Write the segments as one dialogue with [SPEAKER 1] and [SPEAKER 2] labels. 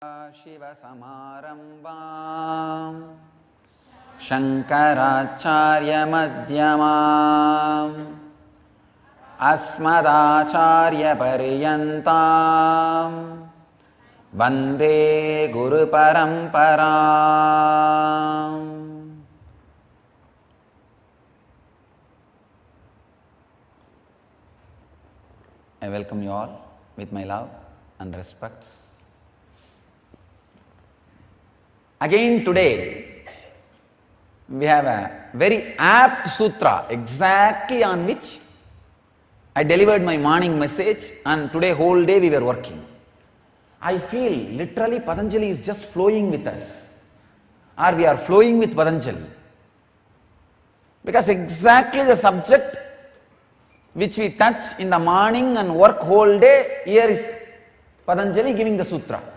[SPEAKER 1] शिवसमारम्भाम् शङ्कराचार्यमध्यमाम् अस्मदाचार्यपर्यन्ताम् वन्दे गुरुपरम्पराम्. I welcome you all with my love and respects. Again today, we have a very apt sutra exactly on which I delivered my morning message, and today whole day we were working. I feel literally Patanjali is just flowing with us, or we are flowing with Patanjali. Because exactly the subject which we touch in the morning and work whole day, here is Patanjali giving the sutra.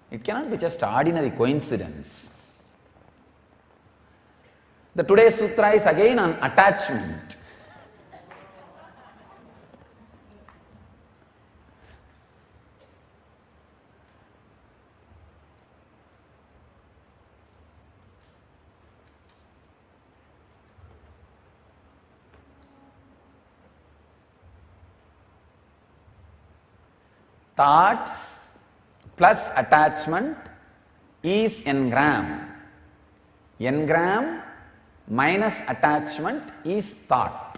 [SPEAKER 1] It cannot be just ordinary coincidence. The today's sutra is again on attachment. Thoughts plus attachment is engram. Engram minus attachment is thought.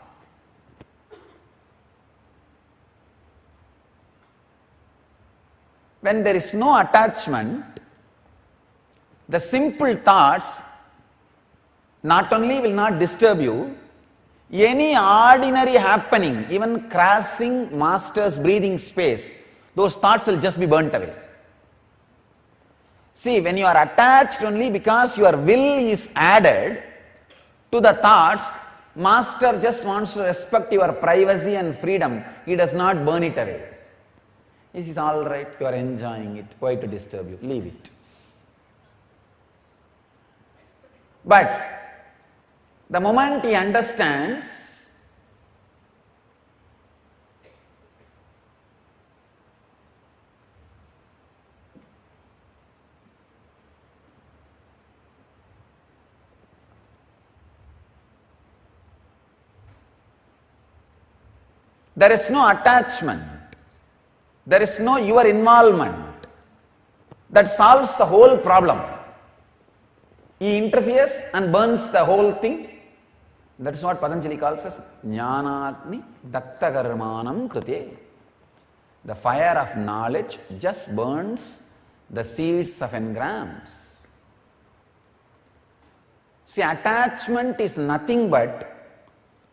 [SPEAKER 1] When there is no attachment, the simple thoughts not only will not disturb you, any ordinary happening, even crossing master's breathing space, those thoughts will just be burnt away. See, when you are attached only because your will is added to the thoughts, master just wants to respect your privacy and freedom. He does not burn it away. He says, all right, you are enjoying it. Why to disturb you? Leave it. But the moment he understands there is no attachment, there is no your involvement, that solves the whole problem. He interferes and burns the whole thing. That is what Patanjali calls as Jnanatmi Daktakarmanam Krute. The fire of knowledge just burns the seeds of engrams. See, attachment is nothing but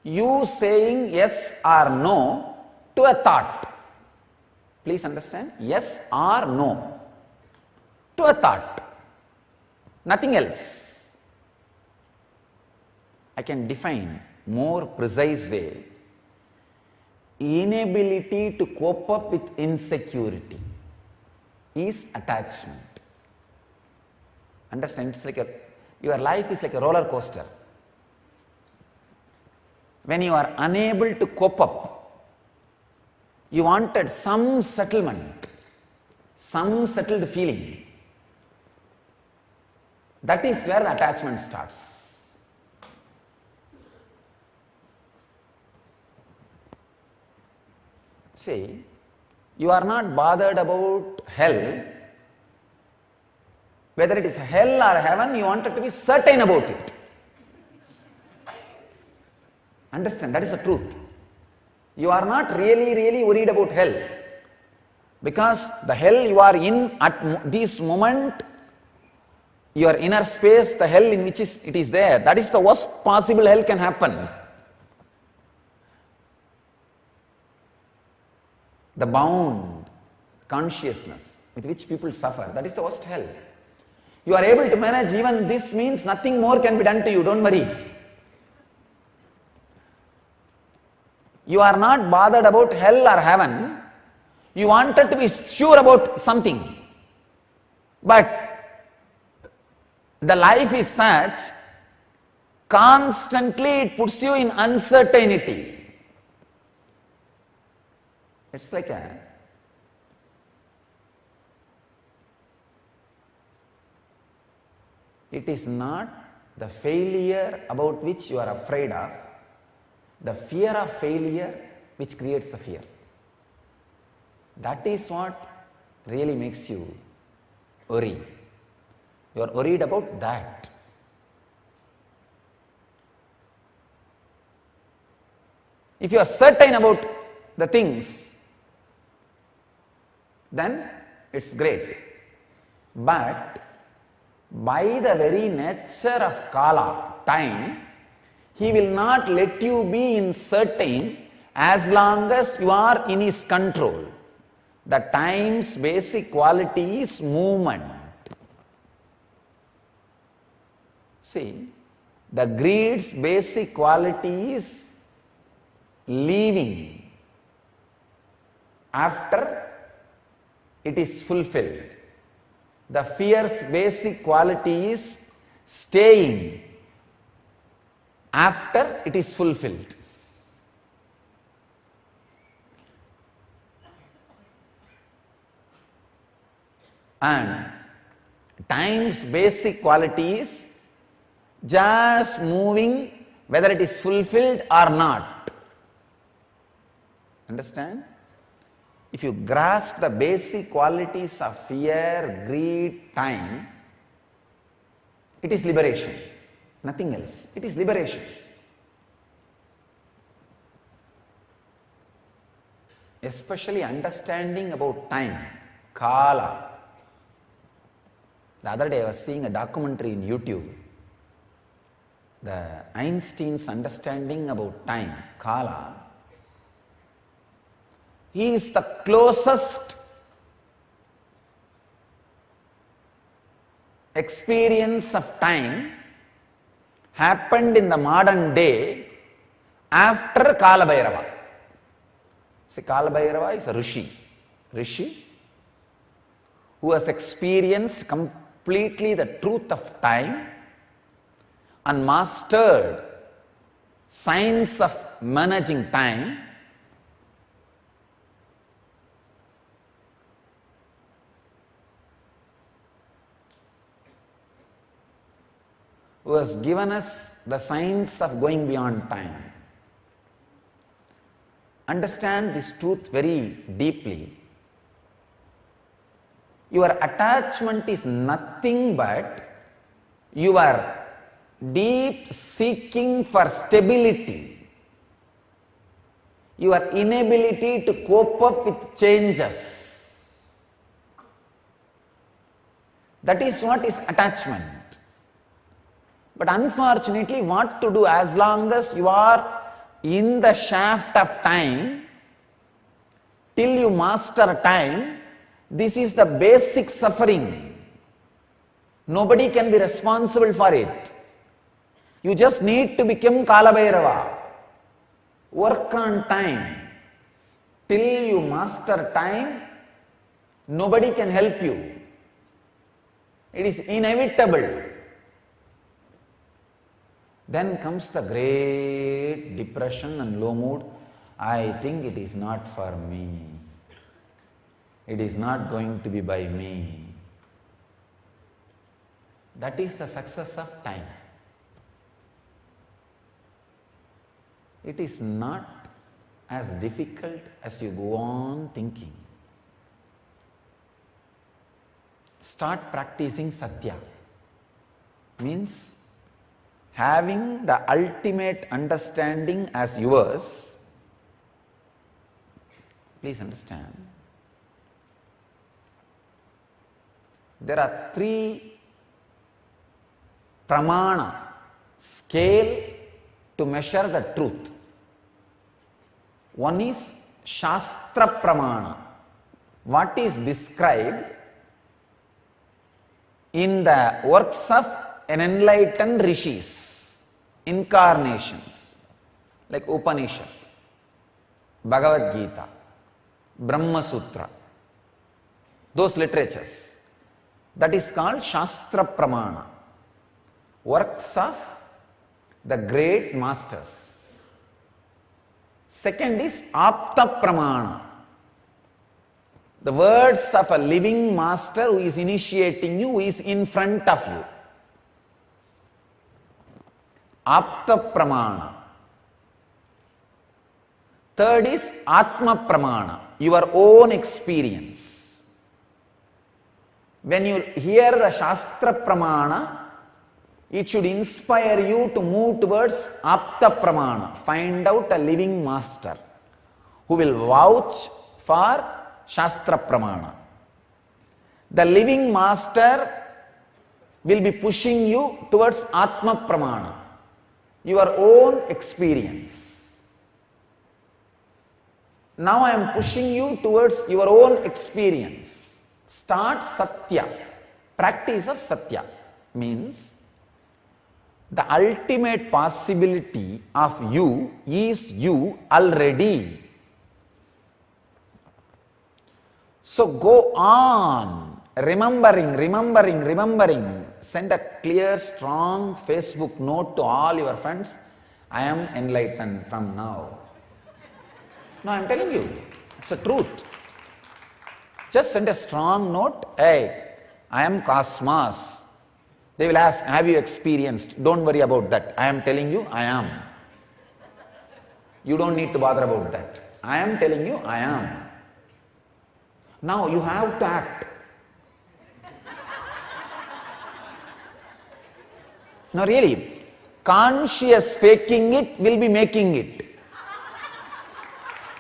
[SPEAKER 1] you saying yes or no to a thought. Please understand, yes or no to a thought, nothing else. I can define more precise way: inability to cope up with insecurity is attachment. Understand, it's like your life is like a roller coaster. When you are unable to cope up, you wanted some settlement, some settled feeling. That is where the attachment starts. See, you are not bothered about hell. Whether it is hell or heaven, you wanted to be certain about it. Understand, that is the truth. You are not really worried about hell, because the hell you are in at this moment, your inner space, the hell in which it is there, that is the worst possible hell can happen. The bound consciousness with which people suffer, that is the worst hell. You are able to manage even this, means nothing more can be done to you, don't worry. You are not bothered about hell or heaven. You wanted to be sure about something. But the life is such, constantly it puts you in uncertainty. It's like It is not the failure about which you are afraid of, the fear of failure which creates the fear. That is what really makes you worry. You are worried about that. If you are certain about the things, then it's great. But by the very nature of Kala, time, he will not let you be in certain as long as you are in his control. The time's basic quality is movement. See, the greed's basic quality is leaving after it is fulfilled. The fear's basic quality is staying after it is fulfilled. And time's basic quality is just moving whether it is fulfilled or not. Understand? If you grasp the basic qualities of fear, greed, time, it is liberation. Nothing else. It is liberation. Especially understanding about time, Kala. The other day I was seeing a documentary in YouTube. The Einstein's understanding about time, Kala. He is the closest experience of time happened in the modern day after Kala Bhairava. See, Kala Bhairava is a Rishi who has experienced completely the truth of time and mastered science of managing time. Who has given us the science of going beyond time. Understand this truth very deeply. Your attachment is nothing but your deep seeking for stability, your inability to cope up with changes. That is what is attachment. But unfortunately, what to do as long as you are in the shaft of time, till you master time, this is the basic suffering. Nobody can be responsible for it. You just need to become Kala Bhairava. Work on time. Till you master time, nobody can help you. It is inevitable. Then comes the great depression and low mood. I think it is not for me. It is not going to be by me. That is the success of time. It is not as difficult as you go on thinking. Start practicing Satya. Means having the ultimate understanding as yours. Please understand. There are 3 pramana, scale to measure the truth. One is Shastra Pramana, what is described in the works of an enlightened rishis, incarnations, like Upanishad, Bhagavad Gita, Brahma Sutra, those literatures. That is called Shastra Pramana, works of the great masters. Second is Apta Pramana, the words of a living master who is initiating you, who is in front of you. Apta Pramana. Third is Atma Pramana, your own experience. When you hear the Shastra Pramana, it should inspire you to move towards Apta Pramana. Find out a living master who will vouch for Shastra Pramana. The living master will be pushing you towards Atma Pramana, your own experience. Now I am pushing you towards your own experience. Start Satya. Practice of Satya means the ultimate possibility of you is you already. So go on remembering. Send a clear, strong Facebook note to all your friends. I am enlightened from now. No, I am telling you, it's the truth. Just send a strong note. Hey, I am Cosmos. They will ask, have you experienced? Don't worry about that. I am telling you, I am. You don't need to bother about that. I am telling you, I am. Now you have to act. No, really, conscious faking it will be making it.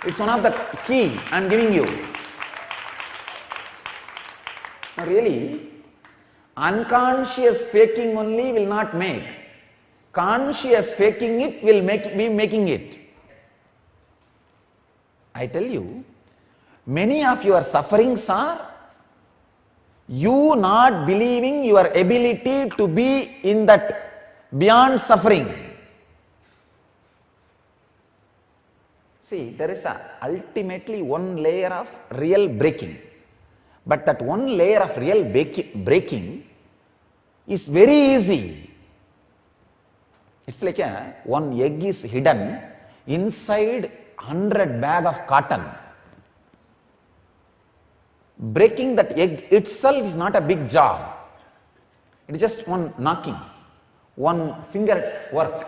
[SPEAKER 1] It's one of the key I am giving you. No, really, unconscious faking only will not make. Conscious faking it will be making it. I tell you, many of your sufferings are you not believing your ability to be in that beyond suffering. See, there is ultimately one layer of real breaking. But that one layer of real breaking is very easy. It's like one egg is hidden inside 100 bag of cotton. Breaking that egg itself is not a big job. It is just one knocking, one finger work.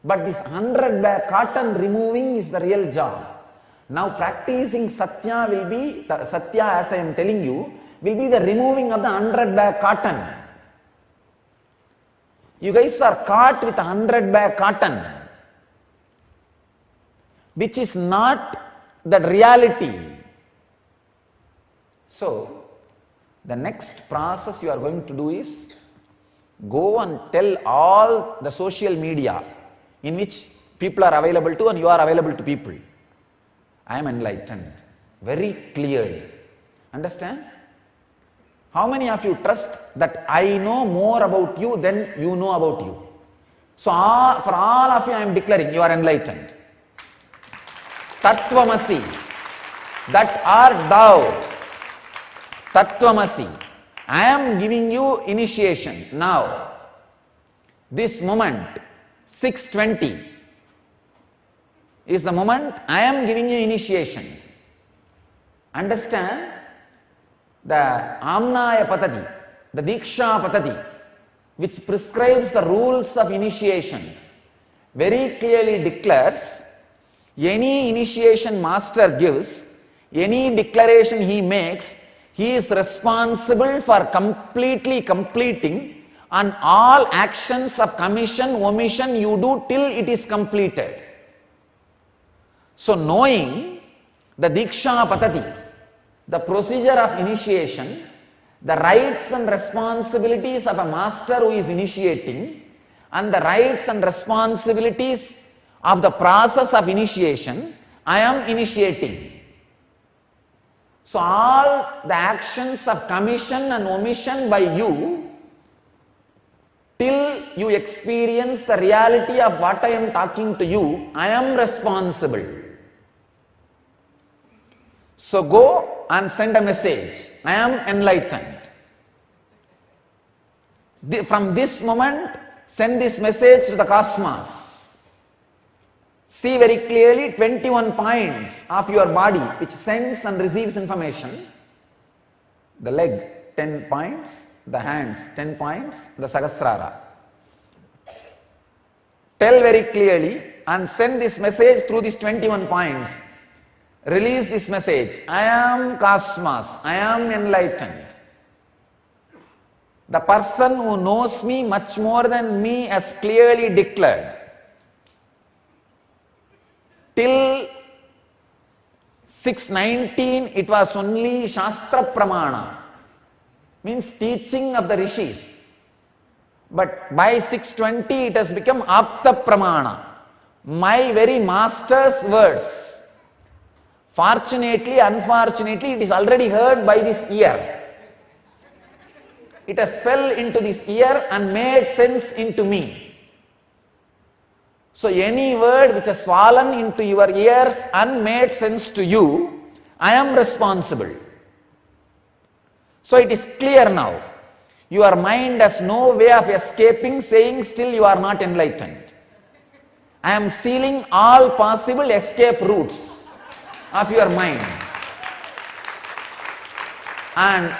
[SPEAKER 1] But this 100 bag cotton removing is the real job. Now practicing Satya will be, Satya as I am telling you, will be the removing of the 100 bag cotton. You guys are caught with 100 bag cotton, which is not the reality. So, the next process you are going to do is go and tell all the social media in which people are available to and you are available to people. I am enlightened. Very clearly. Understand? How many of you trust that I know more about you than you know about you? So, for all of you I am declaring you are enlightened. Tattvamasi. That art thou. Tattvamasi. I am giving you initiation now. This moment, 6:20, is the moment I am giving you initiation. Understand? The Amnaya Patati, the Diksha Patati, which prescribes the rules of initiations, very clearly declares any initiation master gives, any declaration he makes, he is responsible for completely completing on all actions of commission, omission you do till it is completed. So knowing the Diksha Patati, the procedure of initiation, the rights and responsibilities of a master who is initiating, and the rights and responsibilities of the process of initiation, I am initiating. So all the actions of commission and omission by you, till you experience the reality of what I am talking to you, I am responsible. So go and send a message. I am enlightened. From this moment, send this message to the cosmos. See very clearly 21 points of your body which sends and receives information. The leg 10 points, the hands 10 points, the Sahasrara. tell very clearly and send this message through these 21 points. Release this message. I am cosmos. I am enlightened. The person who knows me much more than me has clearly declared. Till 619 it was only Shastra Pramana, means teaching of the rishis. But by 620 it has become Apta Pramana, my very master's words. Fortunately, unfortunately, it is already heard by this ear. It has fell into this ear and made sense into me. So any word which has fallen into your ears and made sense to you, I am responsible. So it is clear now. Your mind has no way of escaping, saying still you are not enlightened. I am sealing all possible escape routes of your mind. And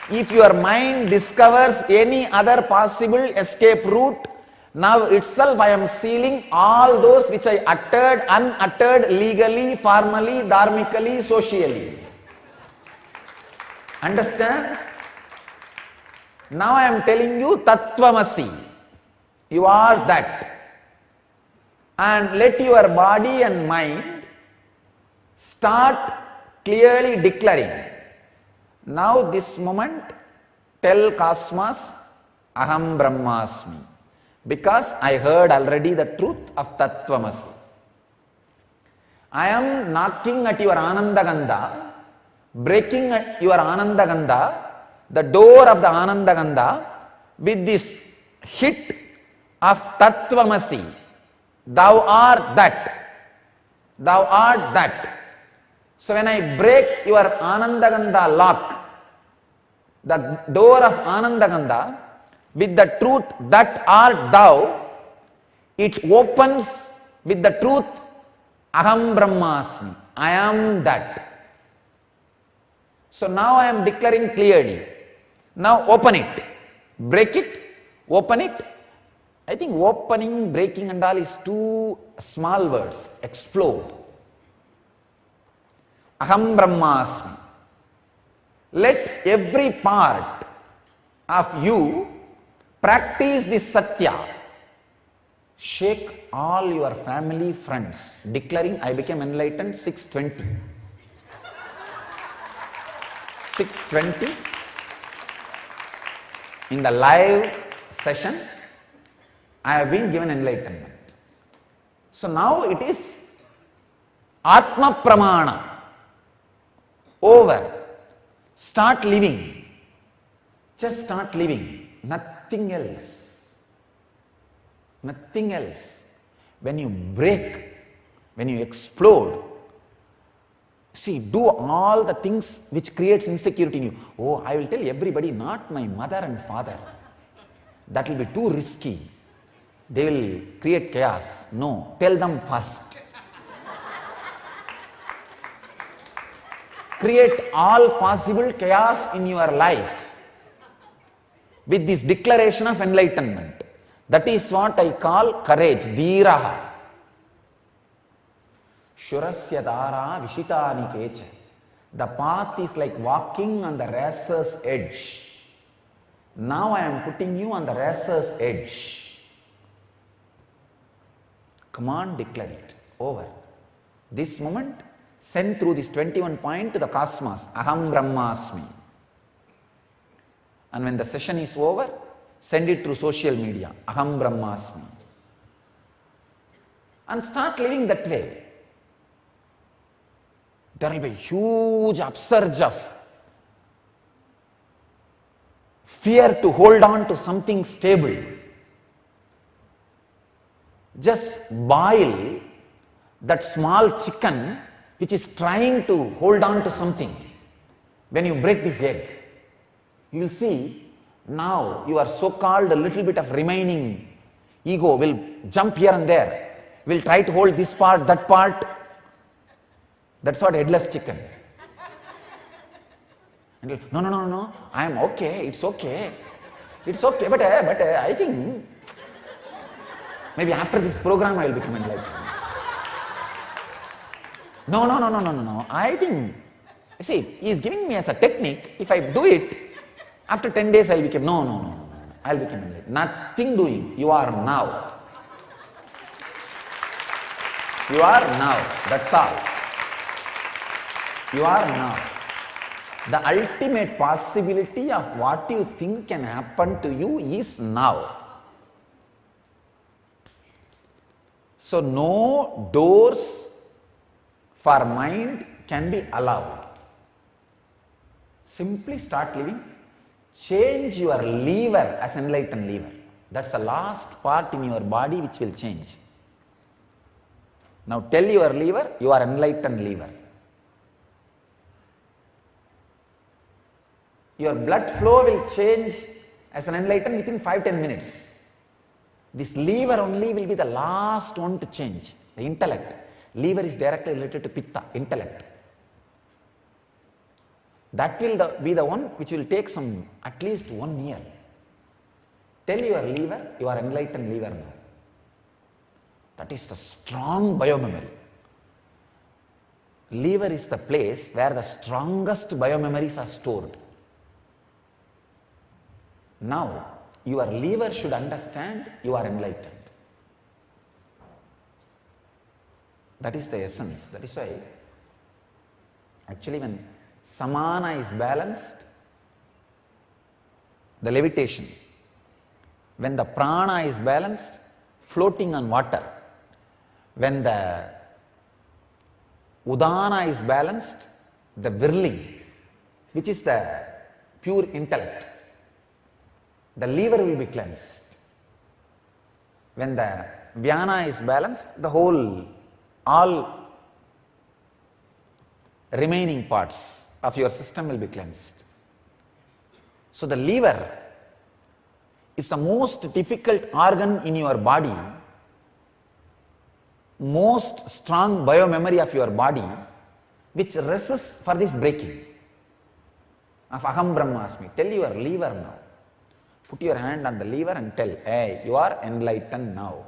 [SPEAKER 1] if your mind discovers any other possible escape route, now itself I am sealing all those which I uttered, unuttered, legally, formally, dharmically, socially. Understand? Now I am telling you Tattvamasi. You are that. And let your body and mind start clearly declaring. Now this moment, tell cosmos, Aham Brahmasmi. Because I heard already the truth of Tattvamasi. I am knocking at your Anandagandha, breaking at your Anandagandha, the door of the Anandagandha, with this hit of Tattvamasi. Thou art that. Thou art that. So when I break your Anandagandha lock, the door of Anandagandha, with the truth that art thou, it opens with the truth Aham Brahmasmi. I am that. So now I am declaring clearly. Now open it. Break it. Open it. I think opening, breaking and all is two small words. Explode. Aham Brahmasmi. Let every part of you practice this Satya. Shake all your family friends, declaring I became enlightened 620. 620 in the live session, I have been given enlightenment. So now it is Atma Pramana. Over. Start living. Just start living. Nothing else. Nothing else. When you break, when you explode, see, do all the things which creates insecurity in you. Oh, I will tell everybody, not my mother and father. That will be too risky. They will create chaos. No, tell them first. Create all possible chaos in your life with this declaration of enlightenment. That is what I call courage, dhiraha. Shurasya dara vishitani kecha. The path is like walking on the racer's edge. Now I am putting you on the racer's edge. Come on, declare it. Over. This moment, send through this 21 point to the cosmos. Aham Brahmasmi. And when the session is over, send it through social media. Aham Brahmasmi. And start living that way. There will be a huge upsurge of fear to hold on to something stable. Just boil that small chicken which is trying to hold on to something. When you break this egg, you will see now your so-called a little bit of remaining ego will jump here and there, will try to hold this part, that part. That's what headless chicken. And no, I am okay, it's okay. It's okay, but I think Maybe after this program I will become enlightened. No. I think, see, he is giving me as a technique. If I do it, after 10 days I will become, no. I will become enlightened. Nothing doing. You are now. You are now. That's all. You are now. The ultimate possibility of what you think can happen to you is now. So no doors for mind can be allowed. Simply start living. Change your lever as enlightened lever. That's the last part in your body which will change. Now tell your lever, you are enlightened lever. Your blood flow will change as an enlightened within 5-10 minutes. This lever only will be the last one to change. The intellect. Lever is directly related to pitta, intellect. That will be the one which will take at least 1 year. Tell your lever, you are enlightened lever now. That is the strong biomemory. Lever is the place where the strongest biomemories are stored. Now, your lever should understand you are enlightened. That is the essence. That is why, actually, when samana is balanced, the levitation, when the prana is balanced, floating on water, when the udana is balanced, the whirling, which is the pure intellect, the lever will be cleansed. When the vyana is balanced, all remaining parts of your system will be cleansed. So the lever is the most difficult organ in your body, most strong biomemory of your body, which resists for this breaking of Aham Brahmasmi. Tell your lever now. Put your hand on the lever and tell, hey, you are enlightened now.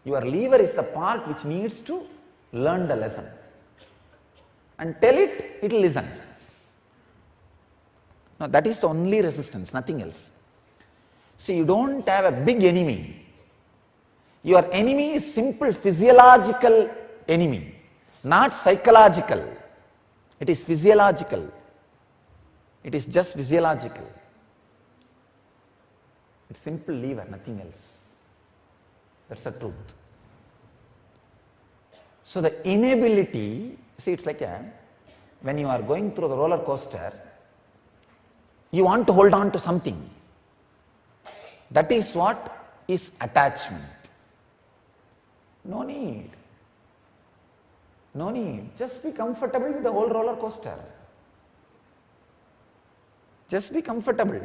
[SPEAKER 1] Your lever is the part which needs to learn the lesson. And tell it, it will listen. Now that is the only resistance, nothing else. See, you don't have a big enemy. Your enemy is simple physiological enemy, not psychological. It is physiological. It is just physiological. It's simple lever, nothing else. That's the truth. So the inability, see, it's like when you are going through the roller coaster, you want to hold on to something. That is what is attachment. No need. No need. Just be comfortable with the whole roller coaster. Just be comfortable.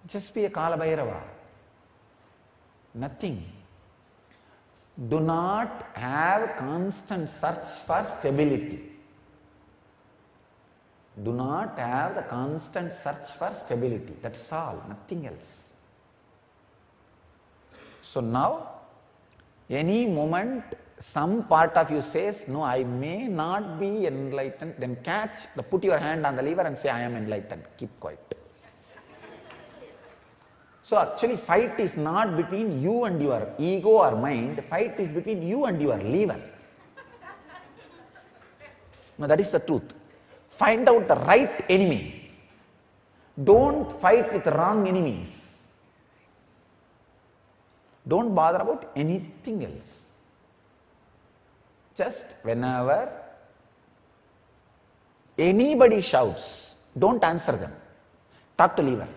[SPEAKER 1] Just be a Kala Bhairava. Nothing. Do not have constant search for stability. Do not have the constant search for stability. That's all, nothing else. So now, any moment some part of you says, no, I may not be enlightened, then put your hand on the lever and say, I am enlightened. Keep quiet. So actually fight is not between you and your ego or mind, fight is between you and your lever. Now that is the truth. Find out the right enemy. Don't fight with wrong enemies. Don't bother about anything else. Just whenever anybody shouts, don't answer them. Talk to lever.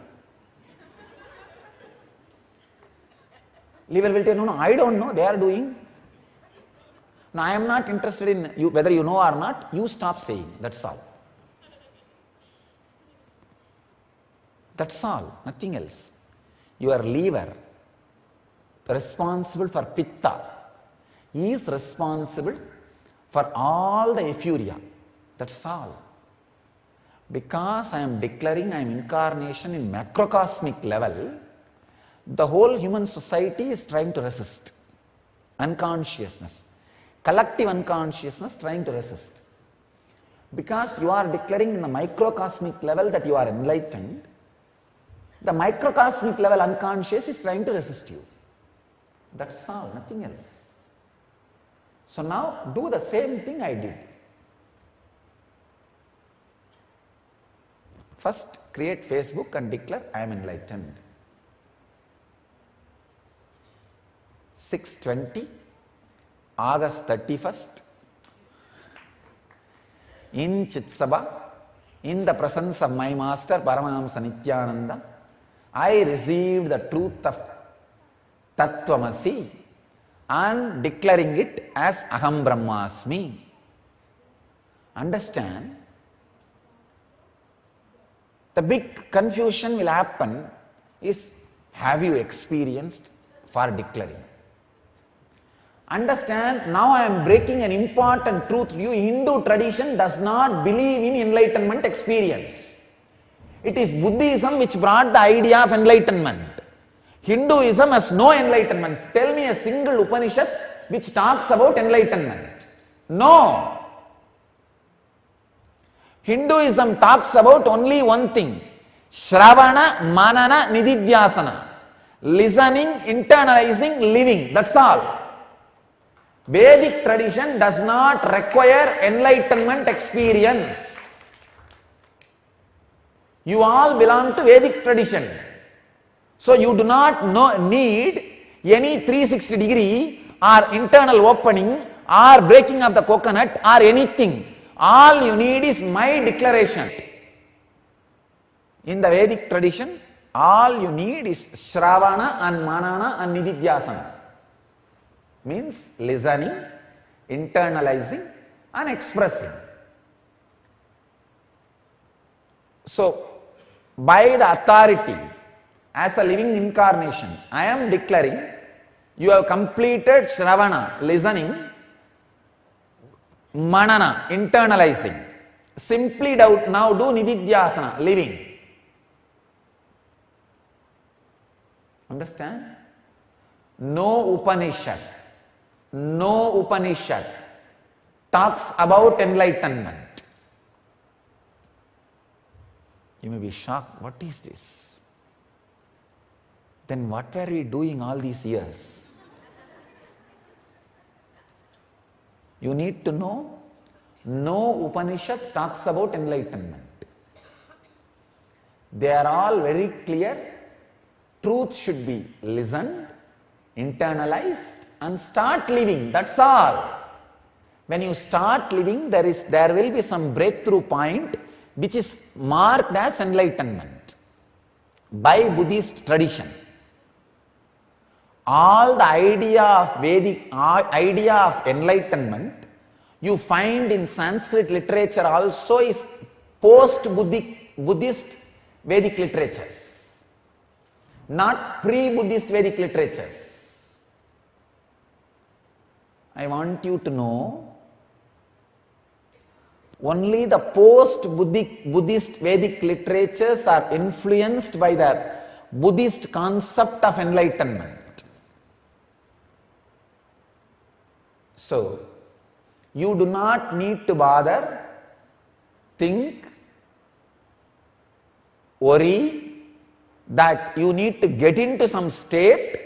[SPEAKER 1] Lever will tell, no, I don't know, they are doing. No, I am not interested in you, whether you know or not, you stop saying, that's all. That's all, nothing else. Your lever, responsible for pitta, is responsible for all the euphoria. That's all. Because I am declaring I am incarnation in macrocosmic level, the whole human society is trying to resist. Unconsciousness, collective unconsciousness trying to resist. Because you are declaring in the microcosmic level that you are enlightened, the microcosmic level unconscious is trying to resist you. That's all, nothing else. So now do the same thing I did. First, create Facebook and declare I am enlightened. 6:20, August 31st, in Chitsabha, in the presence of my master Paramahamsa Nityananda, I received the truth of Tattvamasi and declaring it as Aham Brahmasmi. Understand? The big confusion will happen is, have you experienced for declaring? Understand, now I am breaking an important truth to you. Hindu tradition does not believe in enlightenment experience. It is Buddhism which brought the idea of enlightenment. Hinduism has no enlightenment. Tell me a single Upanishad which talks about enlightenment. No. Hinduism talks about only one thing: Shravana, Manana, Nididhyasana. Listening, internalizing, living. That's all. Vedic tradition does not require enlightenment experience. You all belong to Vedic tradition. So you do not need any 360-degree or internal opening or breaking of the coconut or anything. All you need is my declaration. In the Vedic tradition, all you need is Shravana and Manana and Nididhyasana. Means listening, internalizing and expressing. So, by the authority as a living incarnation, I am declaring you have completed Shravana, listening, Manana, internalizing. Simply now do Nididhyasana, living. Understand? No Upanishad talks about enlightenment. You may be shocked, what is this? Then what were we doing all these years? You need to know, no Upanishad talks about enlightenment. They are all very clear. Truth should be listened, internalized and start living. That's all. When you start living, there will be some breakthrough point which is marked as enlightenment by Buddhist tradition. All the idea of Vedic idea of enlightenment you find in Sanskrit literature also is post-Buddhist Vedic literatures, not pre-Buddhist Vedic literatures. I want you to know, only the post-Buddhist Vedic literatures are influenced by the Buddhist concept of enlightenment. So, you do not need to bother, think, worry that you need to get into some state,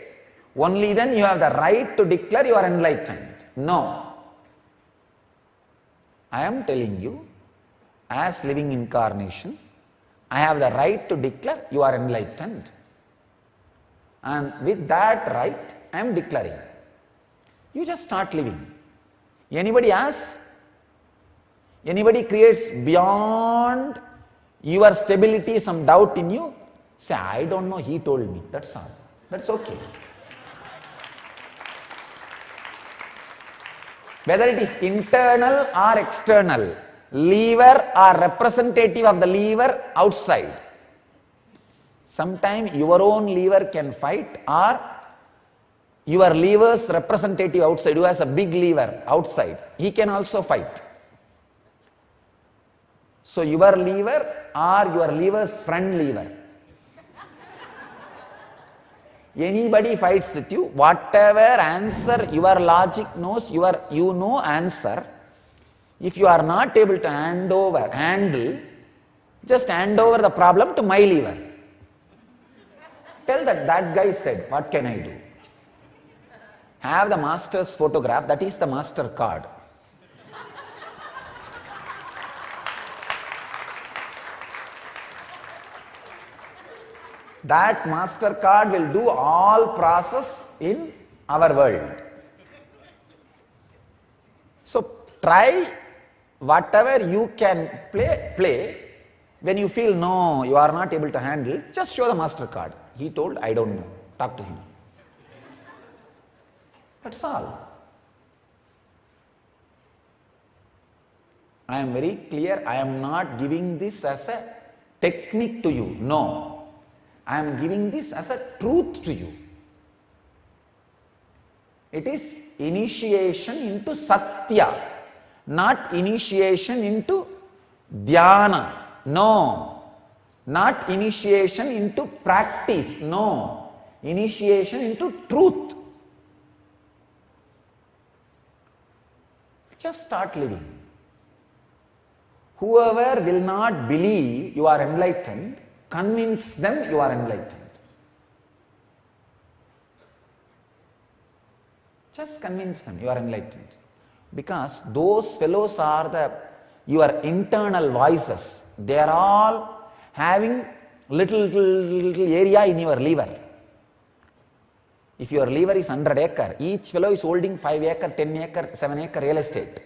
[SPEAKER 1] only then you have the right to declare you are enlightened. No. I am telling you, as living incarnation, I have the right to declare you are enlightened. And with that right, I am declaring. You just start living. Anybody asks? Anybody creates beyond your stability some doubt in you? Say, I don't know, he told me. That's all. That's okay. Whether it is internal or external, lever or representative of the lever outside. Sometimes your own lever can fight, or your lever's representative outside, who has a big lever outside, he can also fight. So your lever or your lever's friend lever. Anybody fights with you, whatever answer your logic knows, you know answer. If you are not able to handle, just hand over the problem to my lever. Tell that guy said, what can I do? Have the master's photograph, that is the master card. That master card will do all process in our world. So try whatever you can play. When you feel no, you are not able to handle, just show the master card. He told, I don't know. Talk to him. That's all. I am very clear. I am not giving this as a technique to you. No. I am giving this as a truth to you. It is initiation into Satya, not initiation into Dhyana. No. Not initiation into practice. No. Initiation into truth. Just start living. Whoever will not believe you are enlightened, convince them you are enlightened. Just convince them you are enlightened. Because those fellows are your internal voices. They are all having little area in your liver. If your liver is 100 acre, each fellow is holding 5 acre, 10 acre, 7 acre real estate.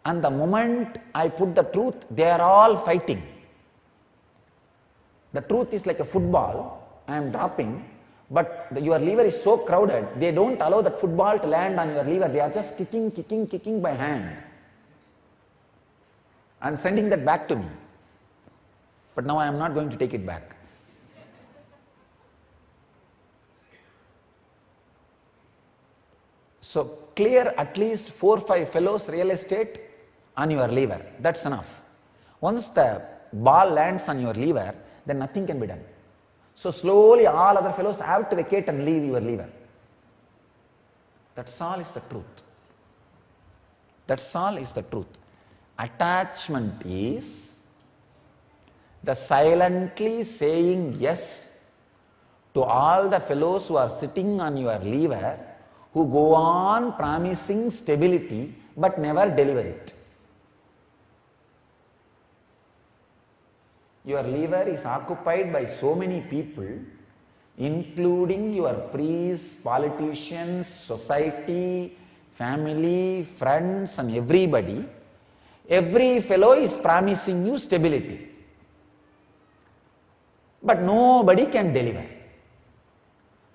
[SPEAKER 1] And the moment I put the truth, they are all fighting. The truth is like a football, I am dropping, but your liver is so crowded, they don't allow that football to land on your liver. They are just kicking by hand and sending that back to me. But now I am not going to take it back. So clear at least 4 or 5 fellows real estate on your liver. That's enough. Once the ball lands on your liver, then nothing can be done. So slowly all other fellows have to vacate and leave your liver. That's all is the truth. That's all is the truth. Attachment is the silently saying yes to all the fellows who are sitting on your liver, who go on promising stability but never deliver it. Your liver is occupied by so many people, including your priests, politicians, society, family, friends and everybody. Every fellow is promising you stability. But nobody can deliver.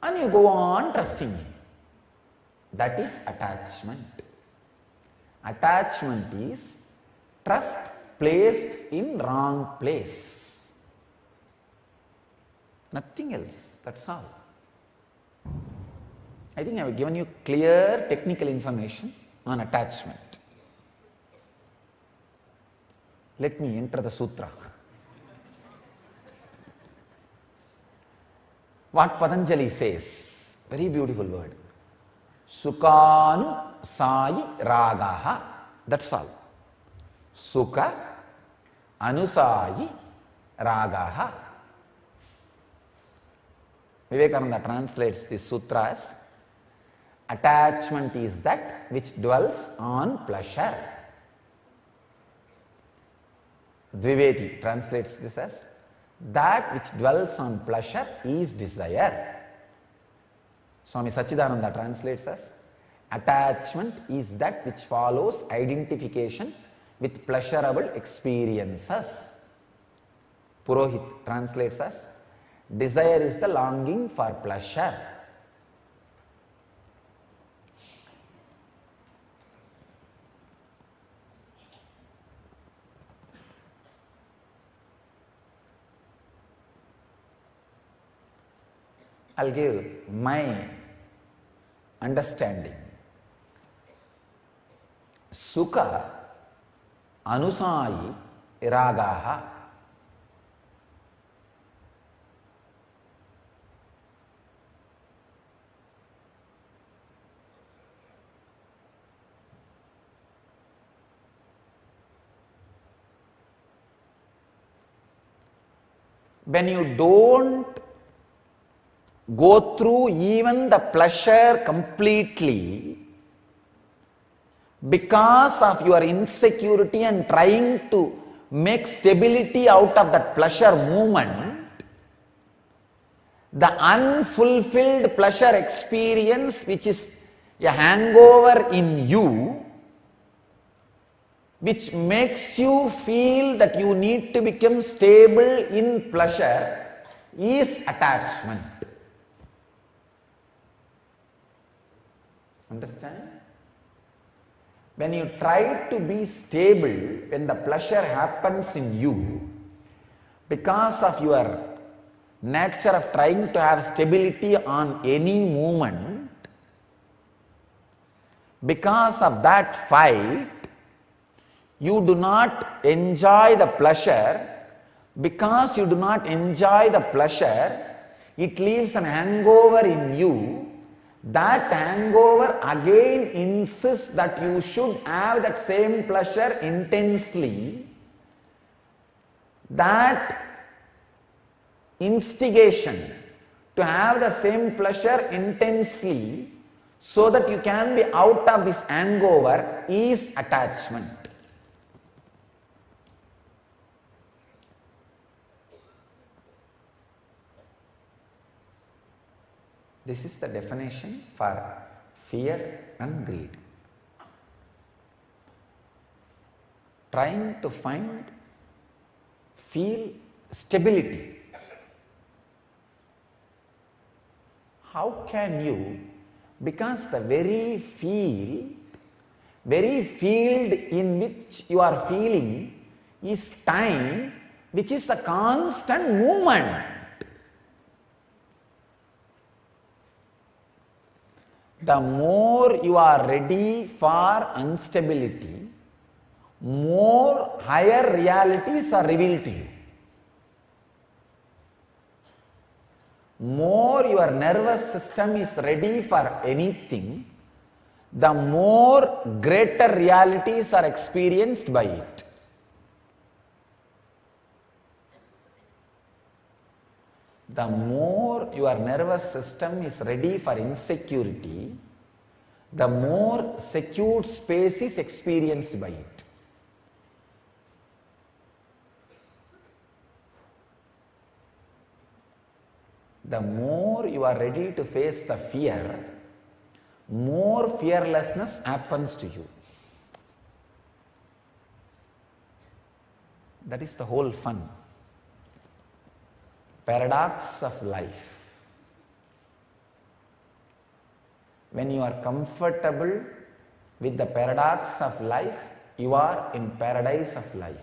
[SPEAKER 1] And you go on trusting him. That is attachment. Attachment is trust placed in wrong place. Nothing else, that's all. I think I have given you clear technical information on attachment. Let me enter the sutra. What Patanjali says, very beautiful word. Sukanu sayi ragaha. That's all. Sukha anusayi ragaha. Vivekananda translates this sutra as attachment is that which dwells on pleasure. Dvivedi translates this as that which dwells on pleasure is desire. Swami Sachidananda translates as attachment is that which follows identification with pleasurable experiences. Purohit translates as desire is the longing for pleasure. I'll give my understanding. Sukha anusayi ragaha. When you don't go through even the pleasure completely because of your insecurity and trying to make stability out of that pleasure movement, the unfulfilled pleasure experience, which is a hangover in you, which makes you feel that you need to become stable in pleasure, is attachment. Understand? When you try to be stable, when the pleasure happens in you, because of your nature of trying to have stability on any movement, because of that fight, you do not enjoy the pleasure. Because you do not enjoy the pleasure, it leaves an hangover in you. That hangover again insists that you should have that same pleasure intensely. That instigation to have the same pleasure intensely so that you can be out of this hangover is attachment. This is the definition for fear and greed. Trying to feel stability. How can you? Because the very field in which you are feeling is time, which is a constant movement. The more you are ready for instability, more higher realities are revealed to you. More your nervous system is ready for anything, the more greater realities are experienced by it. The more your nervous system is ready for insecurity, the more secured space is experienced by it. The more you are ready to face the fear, more fearlessness happens to you. That is the whole fun. Paradox of life. When you are comfortable with the paradox of life, you are in paradise of life.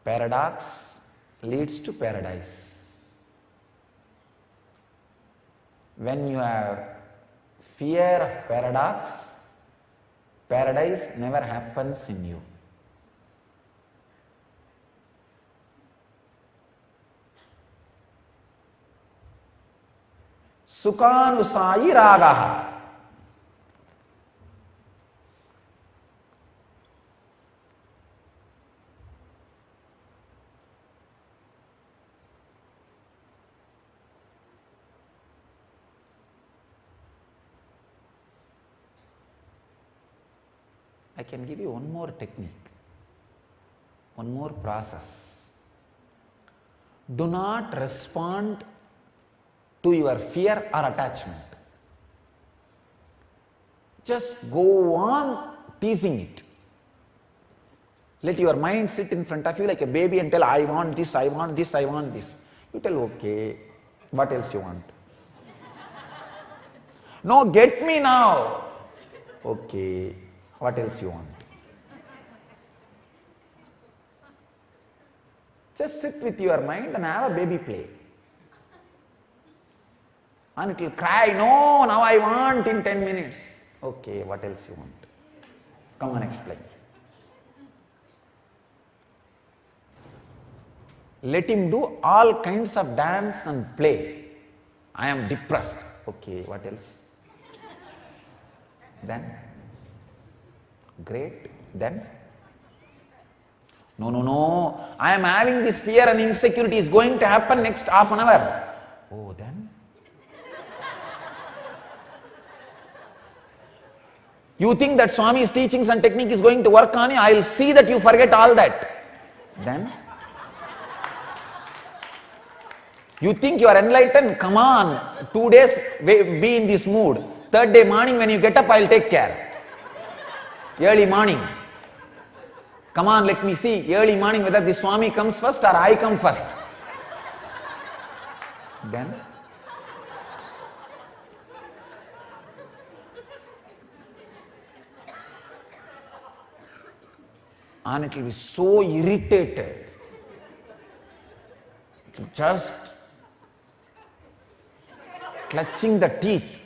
[SPEAKER 1] Paradox leads to paradise. When you have fear of paradox, paradise never happens in you. Sukhanusayi ragaha. I can give you one more technique, one more process. Do not respond to your fear or attachment. Just go on teasing it. Let your mind sit in front of you like a baby and tell, I want this, I want this, I want this. You tell, okay, what else you want? No, get me now. Okay, what else you want? Just sit with your mind and have a baby play. And it will cry, no, now I want in 10 minutes. Okay, what else you want? Come on, explain. Let him do all kinds of dance and play. I am depressed. Okay, what else? Then? Great. Then? No, no, no. I am having this fear and insecurity is going to happen next half an hour. Oh, then? You think that Swami's teachings and technique is going to work on you? I will see that you forget all that. Then? You think you are enlightened? Come on. 2 days be in this mood. Third day morning when you get up, I will take care. Early morning. Come on, let me see early morning whether the Swami comes first or I come first. Then? And it will be so irritated. Just clutching the teeth.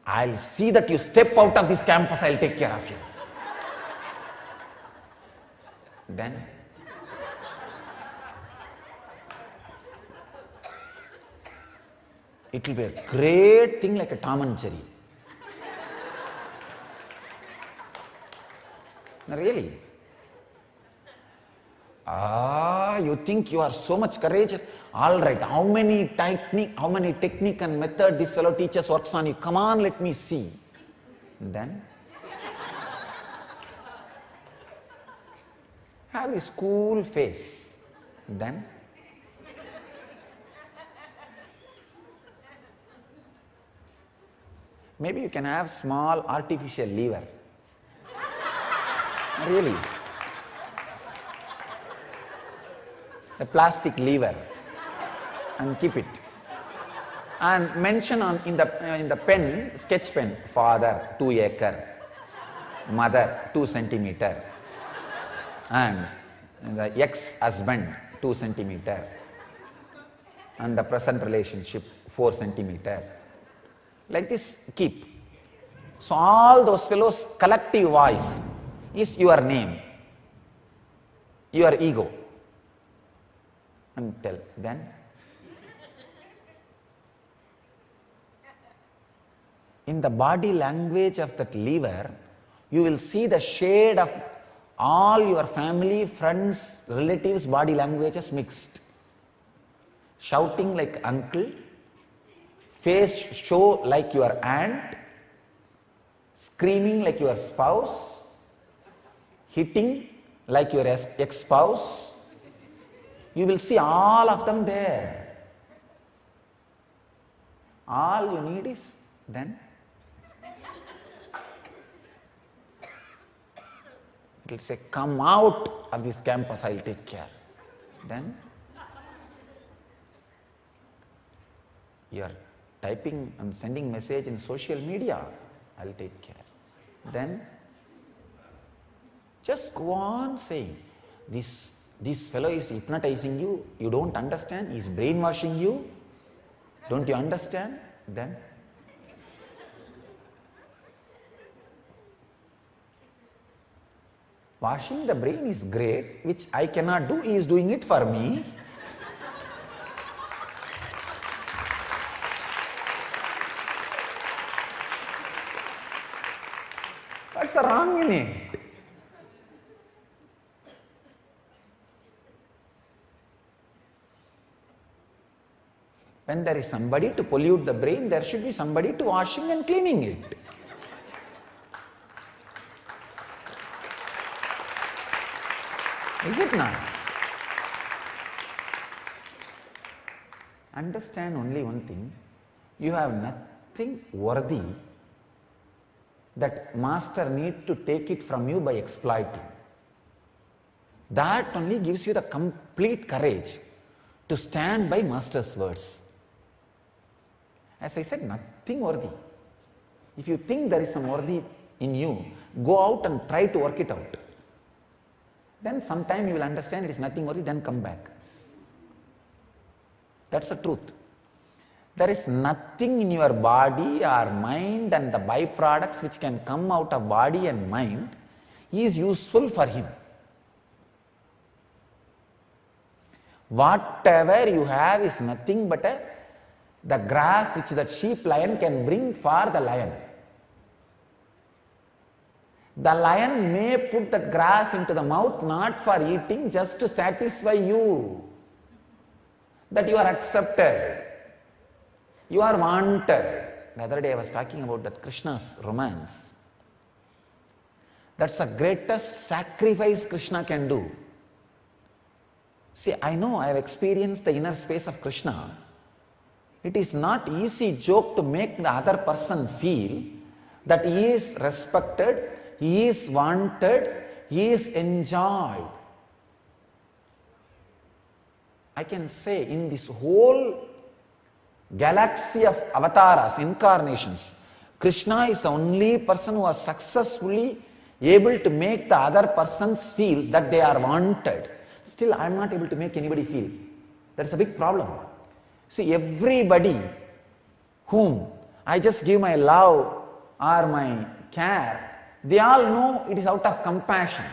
[SPEAKER 1] I'll see that you step out of this campus, I'll take care of you. Then? It will be a great thing like a Tom and Jerry. No, really? You think you are so much courageous? All right, how many technique and method this fellow teaches works on you? Come on, let me see. Then? Have a school face. Then? Maybe you can have small artificial liver. Really? A plastic liver and keep it. And mention in the pen, sketch pen, father 2 acre, mother 2 centimeter, and the ex-husband 2 centimeter, and the present relationship 4 centimeter. Like this, keep. So all those fellows' collective voice is your name, your ego. And tell. Then? In the body language of that liver, you will see the shade of all your family, friends, relatives' body languages mixed. Shouting like uncle, face show like your aunt, screaming like your spouse, hitting like your ex-spouse. You will see all of them there. All you need is then. It will say, come out of this campus, I will take care. Then you are typing and sending message in social media, I will take care. Then just go on saying, this fellow is hypnotizing you, you don't understand, he is brainwashing you, don't you understand? Then washing the brain is great, which I cannot do, he is doing it for me. What's wrong in it? When there is somebody to pollute the brain, there should be somebody to washing and cleaning it. Is it not? Understand only one thing, you have nothing worthy that master need to take it from you by exploiting. That only gives you the complete courage to stand by master's words. As I said, nothing worthy. If you think there is some worthy in you, go out and try to work it out. Then sometime you will understand it is nothing worthy, then come back. That's the truth. There is nothing in your body or mind and the byproducts which can come out of body and mind is useful for him. Whatever you have is nothing but the grass which the sheep lion can bring for the lion. The lion may put that grass into the mouth not for eating, just to satisfy you, that you are accepted, you are wanted. The other day I was talking about that Krishna's romance. That's the greatest sacrifice Krishna can do. See, I know, I have experienced the inner space of Krishna. It is not easy joke to make the other person feel that he is respected, he is wanted, he is enjoyed. I can say in this whole galaxy of avatars, incarnations, Krishna is the only person who has successfully able to make the other persons feel that they are wanted. Still, I am not able to make anybody feel. That's a big problem. See, everybody whom I just give my love or my care, they all know it is out of compassion.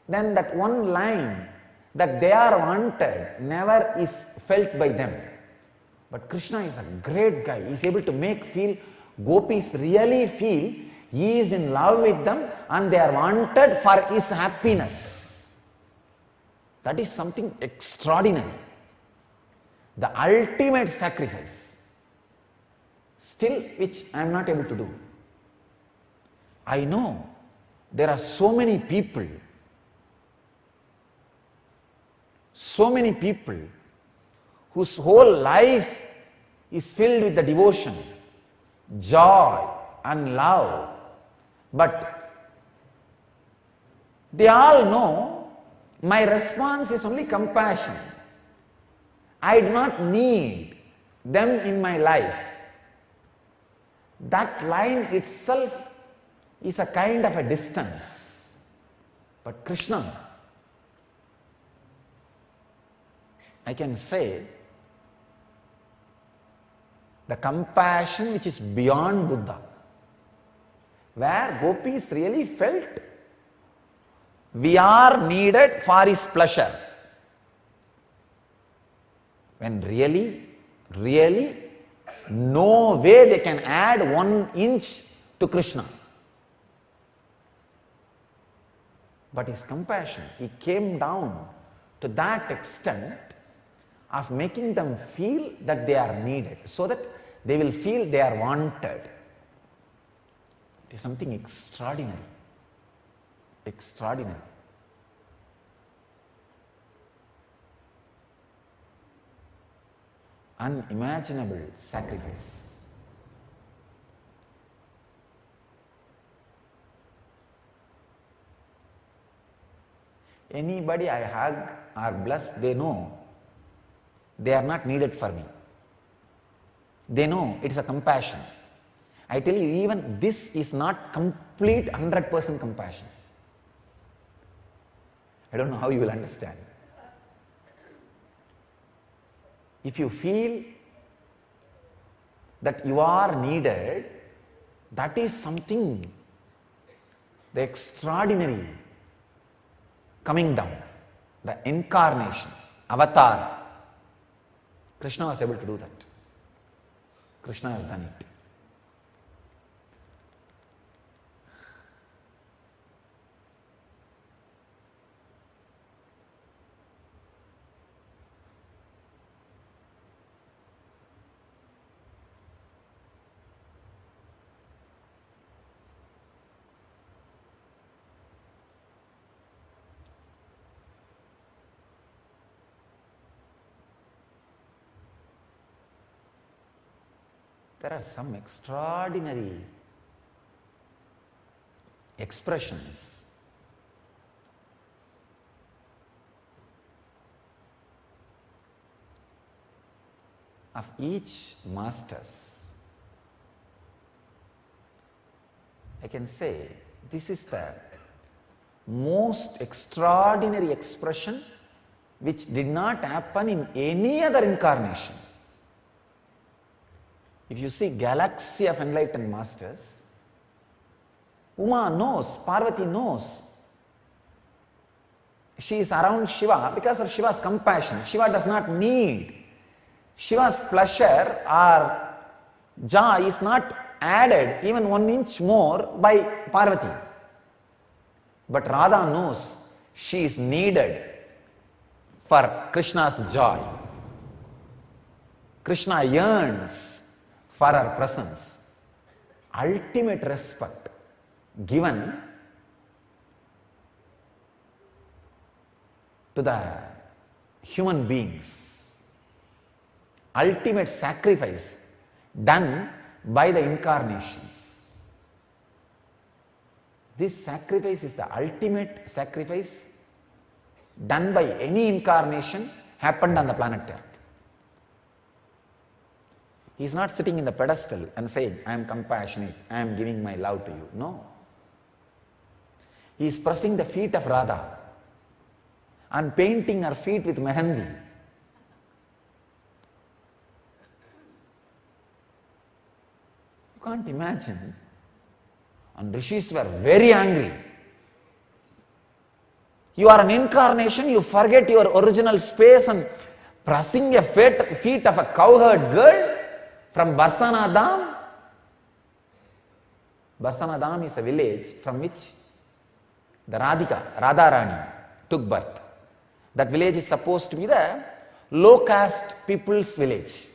[SPEAKER 1] Then that one line that they are wanted never is felt by them. But Krishna is a great guy. He is able to make feel, gopis really feel he is in love with them and they are wanted for his happiness. That is something extraordinary. The ultimate sacrifice. Still, which I am not able to do. I know there are so many people whose whole life is filled with the devotion, joy and love. But they all know my response is only compassion. I do not need them in my life. That line itself is a kind of a distance. But Krishna, I can say, the compassion which is beyond Buddha, where gopis really felt we are needed for his pleasure. When really, no way they can add 1 inch to Krishna. But his compassion, he came down to that extent of making them feel that they are needed, so that they will feel they are wanted. It is something extraordinary. Extraordinary. Unimaginable sacrifice. Anybody I hug or bless, they know they are not needed for me. They know it is a compassion. I tell you, even this is not complete 100% compassion. I don't know how you will understand. If you feel that you are needed, that is something, the extraordinary coming down, the incarnation, avatar. Krishna was able to do that. Krishna has done it. There are some extraordinary expressions of each masters. I can say this is the most extraordinary expression which did not happen in any other incarnation. If you see galaxy of enlightened masters, Uma knows, Parvati knows. She is around Shiva because of Shiva's compassion. Shiva does not need. Shiva's pleasure or joy is not added even 1 inch more by Parvati. But Radha knows she is needed for Krishna's joy. Krishna yearns for her presence. Ultimate respect given to the human beings. Ultimate sacrifice done by the incarnations. This sacrifice is the ultimate sacrifice done by any incarnation happened on the planet Earth. He is not sitting in the pedestal and saying, I am compassionate, I am giving my love to you. No. He is pressing the feet of Radha and painting her feet with mehendi. You can't imagine. And rishis were very angry. You are an incarnation, you forget your original space and pressing a feet of a cowherd girl from Barsana Dham. Barsana Dham is a village from which the Radharani took birth. That village is supposed to be the low caste people's village.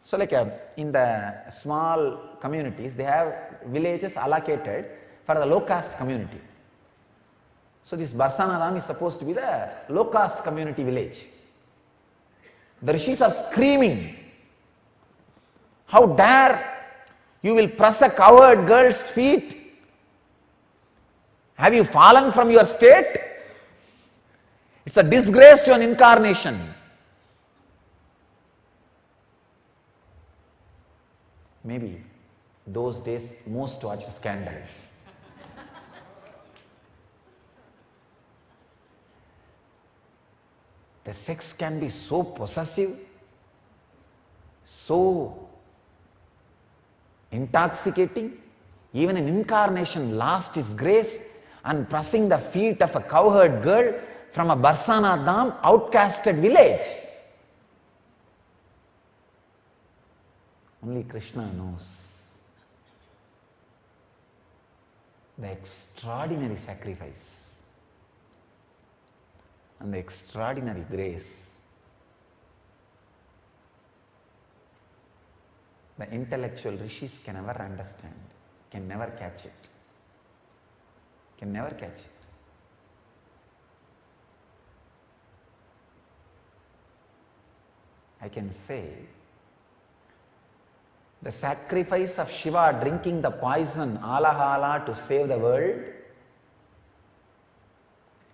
[SPEAKER 1] So like in the small communities, they have villages allocated for the low caste community. So this Barsana Dham is supposed to be the low caste community village. The rishis are screaming, how dare you will press a cowherd girl's feet? Have you fallen from your state? It's a disgrace to an incarnation. Maybe those days most watched scandal. The sex can be so possessive, so intoxicating. Even an incarnation lost his grace and pressing the feet of a cowherd girl from a Barsana Dham outcasted village. Only Krishna knows the extraordinary sacrifice and the extraordinary grace. The intellectual rishis can never understand, can never catch it, can never catch it. I can say the sacrifice of Shiva drinking the poison Alahala to save the world,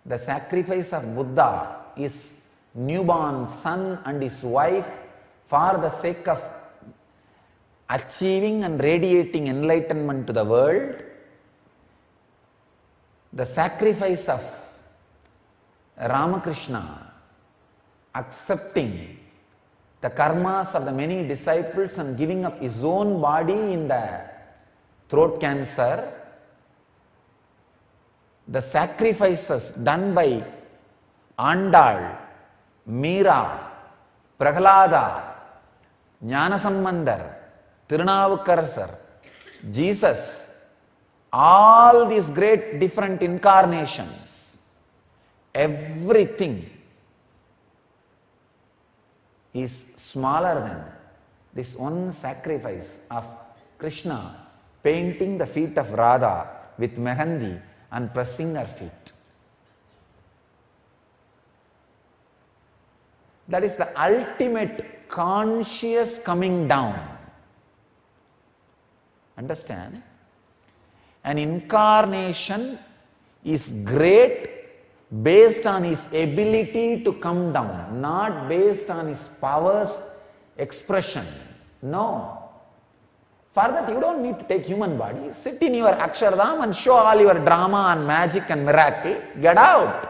[SPEAKER 1] the sacrifice of Buddha, his newborn son and his wife for the sake of achieving and radiating enlightenment to the world, the sacrifice of Ramakrishna accepting the karmas of the many disciples and giving up his own body in the throat cancer, the sacrifices done by Andal, Meera, Prahlada, Jnanasambandar, Tirunavukkarasar, Jesus, all these great different incarnations, everything is smaller than this one sacrifice of Krishna painting the feet of Radha with mehendi and pressing her feet. That is the ultimate conscious coming down. Understand? An incarnation is great based on his ability to come down, not based on his powers expression. No. For that you don't need to take human body. Sit in your Akshardham and show all your drama and magic and miracle. Get out.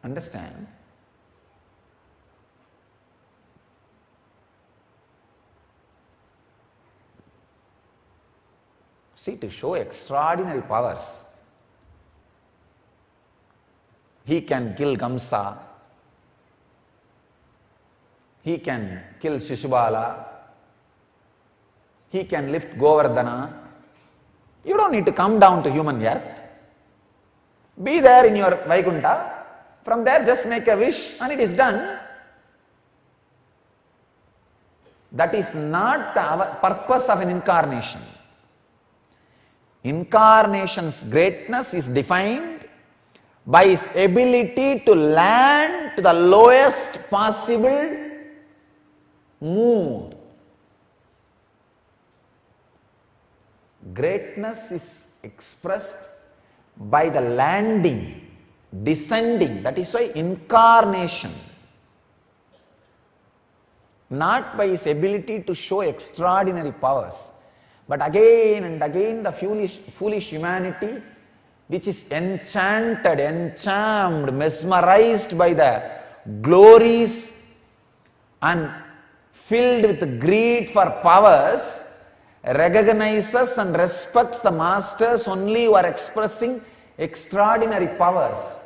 [SPEAKER 1] Understand? See, to show extraordinary powers, he can kill Kamsa, he can kill Shishubala, he can lift Govardhana. You don't need to come down to human earth. Be there in your Vaikuntha. From there just make a wish and it is done. That is not the purpose of an incarnation. Incarnation's greatness is defined by his ability to land to the lowest possible mood. Greatness is expressed by the landing, descending. That is why incarnation. Not by his ability to show extraordinary powers, but again and again the foolish humanity, which is enchanted, enchammed, mesmerized by the glories and filled with greed for powers, recognizes and respects the masters only who are expressing extraordinary powers,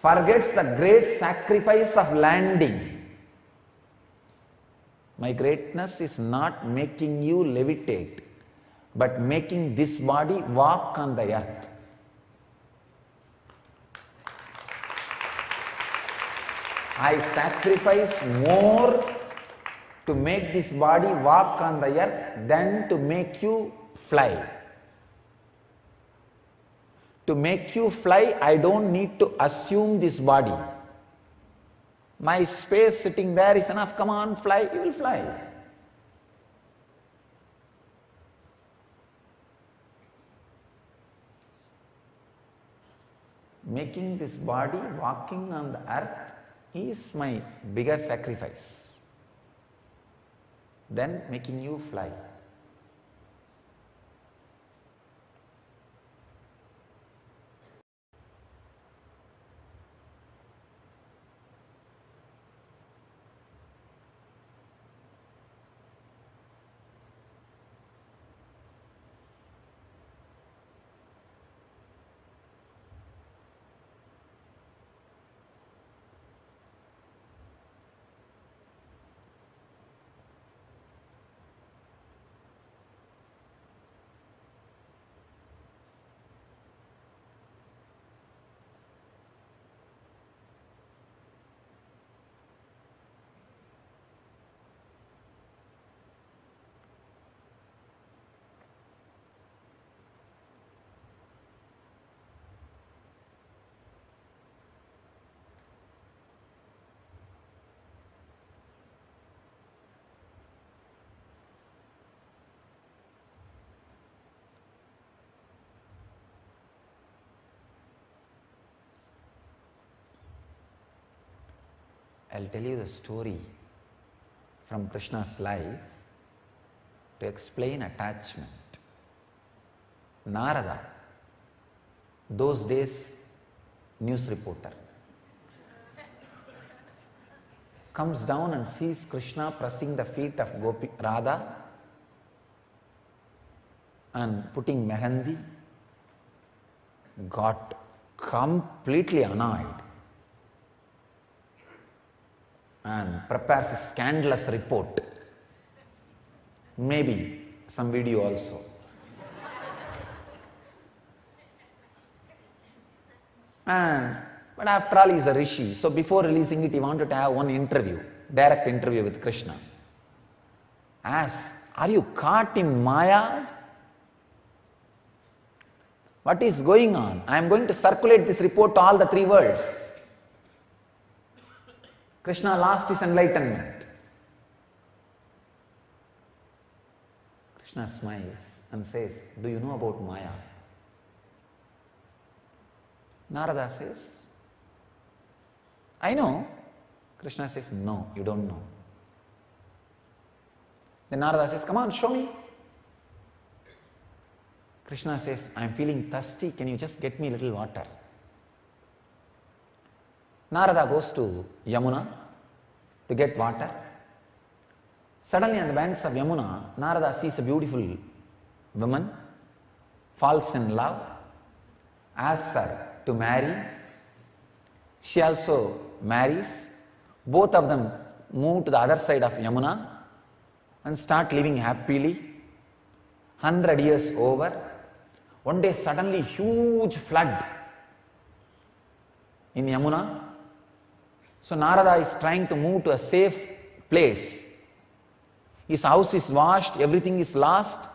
[SPEAKER 1] forgets the great sacrifice of landing. My greatness is not making you levitate, but making this body walk on the earth. I sacrifice more to make this body walk on the earth than to make you fly. To make you fly, I don't need to assume this body. My space sitting there is enough. Come on, fly, you will fly. Making this body walking on the earth is my bigger sacrifice than making you fly. I'll tell you the story from Krishna's life to explain attachment. Narada, those days news reporter, comes down and sees Krishna pressing the feet of Radha and putting mehandi, got completely annoyed and prepares a scandalous report, maybe some video also. But after all, he is a rishi, so before releasing it, he wanted to have one interview, direct interview with Krishna. Asks, are you caught in Maya? What is going on? I am going to circulate this report to all the three worlds. Krishna lost his enlightenment. Krishna smiles and says, do you know about Maya? Narada says, I know. Krishna says, no, you don't know. Then Narada says, come on, show me. Krishna says, I am feeling thirsty, can you just get me a little water? Narada goes to Yamuna to get water. Suddenly on the banks of Yamuna, Narada sees a beautiful woman, falls in love, asks her to marry. She also marries. Both of them move to the other side of Yamuna and start living happily. 100 years over. One day suddenly huge flood in Yamuna. So Narada is trying to move to a safe place. His house is washed, everything is lost.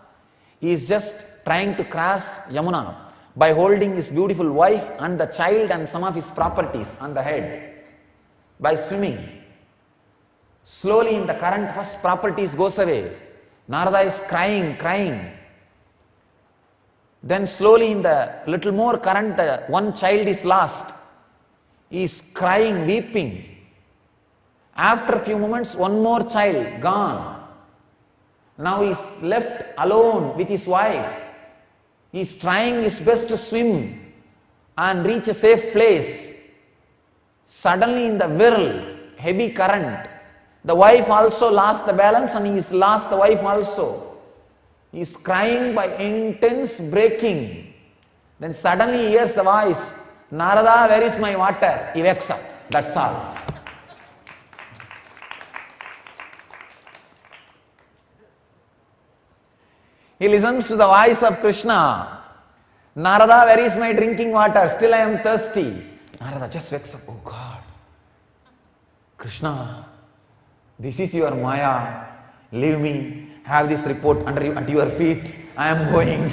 [SPEAKER 1] He is just trying to cross Yamuna by holding his beautiful wife and the child and some of his properties on the head by swimming. Slowly in the current, first properties goes away. Narada is crying. Then slowly in the little more current, the one child is lost. He is crying, weeping. After a few moments, one more child gone. Now he is left alone with his wife. He is trying his best to swim and reach a safe place. Suddenly in the whirl, heavy current, the wife also lost the balance and he has lost the wife also. He is crying by intense breaking. Then suddenly he hears the voice, Narada, where is my water? He wakes up. That's all. He listens to the voice of Krishna. Narada, where is my drinking water? Still I am thirsty. Narada just wakes up. Oh God. Krishna, this is your Maya. Leave me. Have this report at your feet. I am going.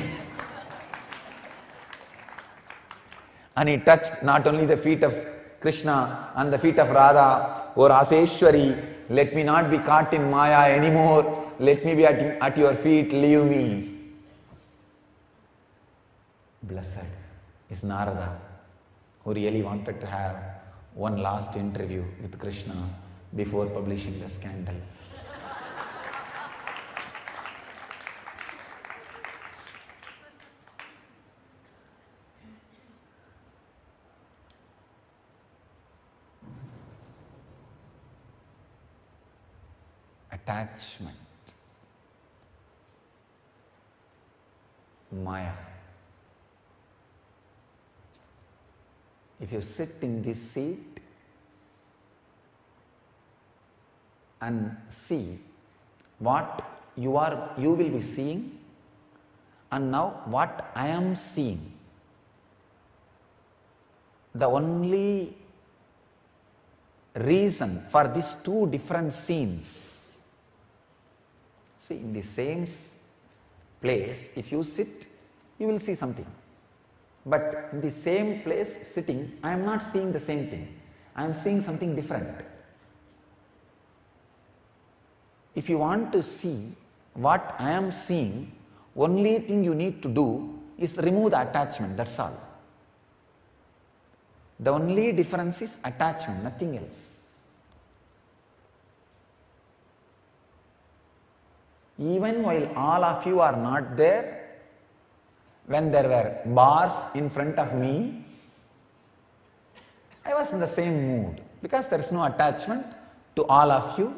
[SPEAKER 1] And he touched not only the feet of Krishna and the feet of Radha. O Raseshwari, let me not be caught in Maya anymore. Let me be at your feet. Leave me. Blessed is Narada, who really wanted to have one last interview with Krishna before publishing the scandal. Attachment. Maya. If you sit in this seat and see what you will be seeing, and now what I am seeing, the only reason for these two different scenes, see, in the same place, if you sit, you will see something. But in the same place sitting, I am not seeing the same thing. I am seeing something different. If you want to see what I am seeing, only thing you need to do is remove the attachment, that's all. The only difference is attachment, nothing else. Even while all of you are not there, when there were bars in front of me, I was in the same mood because there is no attachment to all of you.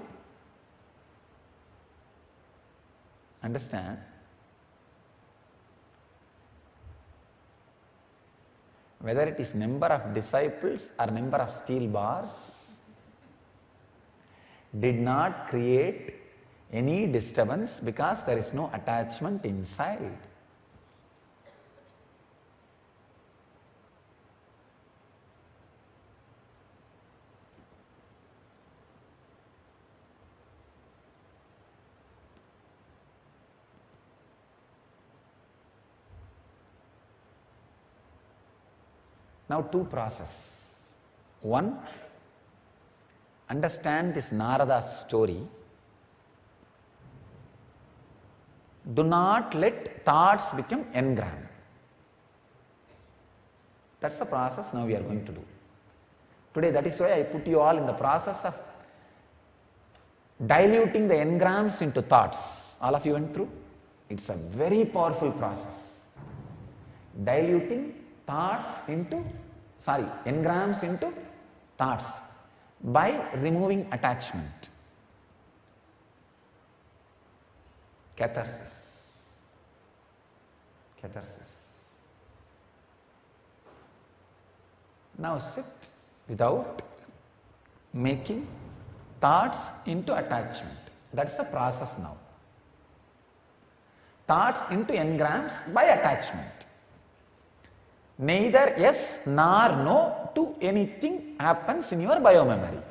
[SPEAKER 1] Understand? Whether it is number of disciples or number of steel bars did not create any disturbance because there is no attachment inside. Now two process. One, understand this Narada story. Do not let thoughts become engram. That's the process now we are going to do. Today, that is why I put you all in the process of diluting the engrams into thoughts. All of you went through? It's a very powerful process. Diluting engrams into thoughts by removing attachment. Catharsis. Catharsis. Now sit without making thoughts into attachment. That's the process now. Thoughts into engrams by attachment. Neither yes nor no to anything happens in your biomemory.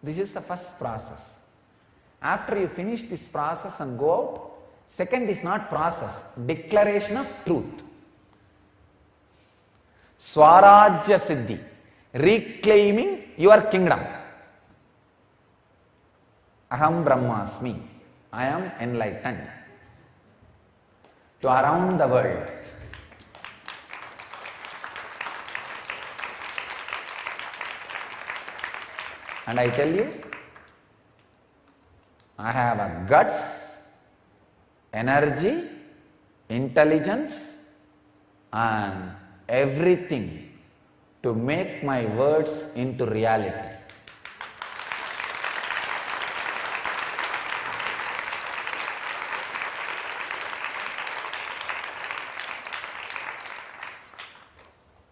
[SPEAKER 1] This is the first process. After you finish this process and go out, second is not process, declaration of truth. Swarajya Siddhi, reclaiming your kingdom. Aham Brahmasmi, I am enlightened. To around the world. And I tell you, I have a guts, energy, intelligence and everything to make my words into reality.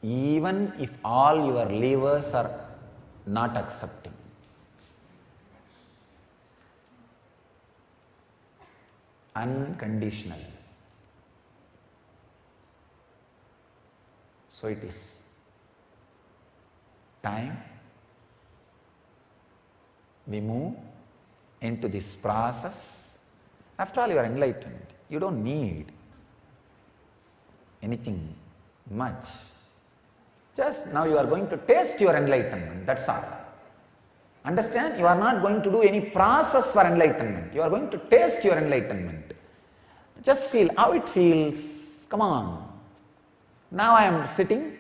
[SPEAKER 1] Even if all your levers are not accepting. Unconditional. So it is time we move into this process. After all, you are enlightened. You don't need anything much. Just now you are going to taste your enlightenment, that's all. Understand? You are not going to do any process for enlightenment. You are going to taste your enlightenment. Just feel how it feels. Come on. Now I am sitting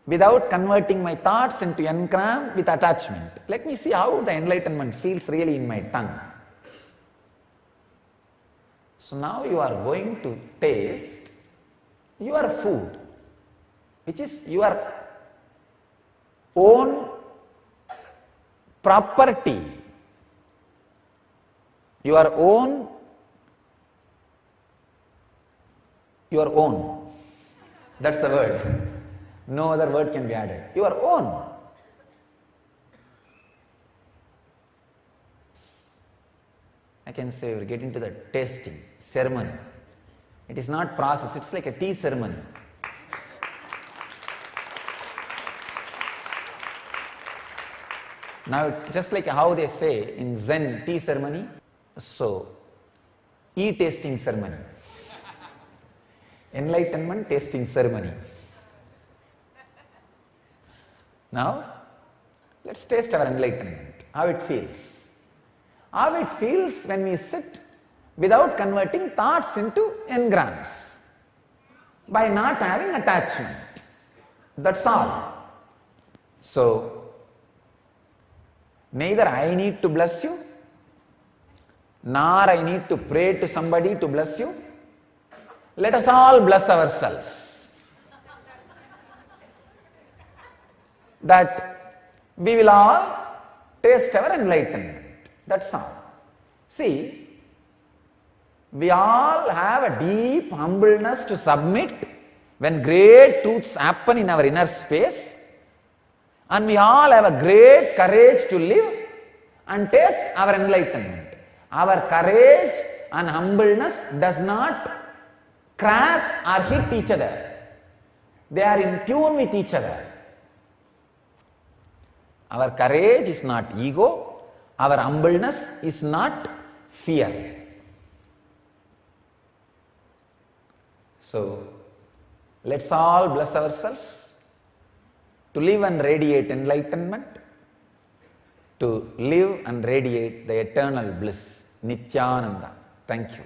[SPEAKER 1] without converting my thoughts into engram with attachment. Let me see how the enlightenment feels really in my tongue. So now you are going to taste your food, which is your own property, your own, that's the word, no other word can be added, your own. I can say we are getting to the tasting ceremony. It is not process, it's like a tea ceremony. Now, just like how they say in Zen tea ceremony, so e-tasting ceremony, enlightenment tasting ceremony. Now, let's taste our enlightenment, how it feels. How it feels when we sit without converting thoughts into engrams, by not having attachment. That's all. So, neither I need to bless you, nor I need to pray to somebody to bless you. Let us all bless ourselves. That we will all taste our enlightenment. That's all. See, we all have a deep humbleness to submit when great truths happen in our inner space. And we all have a great courage to live and taste our enlightenment. Our courage and humbleness does not crash or hit each other. They are in tune with each other. Our courage is not ego. Our humbleness is not fear. So, let's all bless ourselves to live and radiate enlightenment, to live and radiate the eternal bliss, Nityananda. Thank you.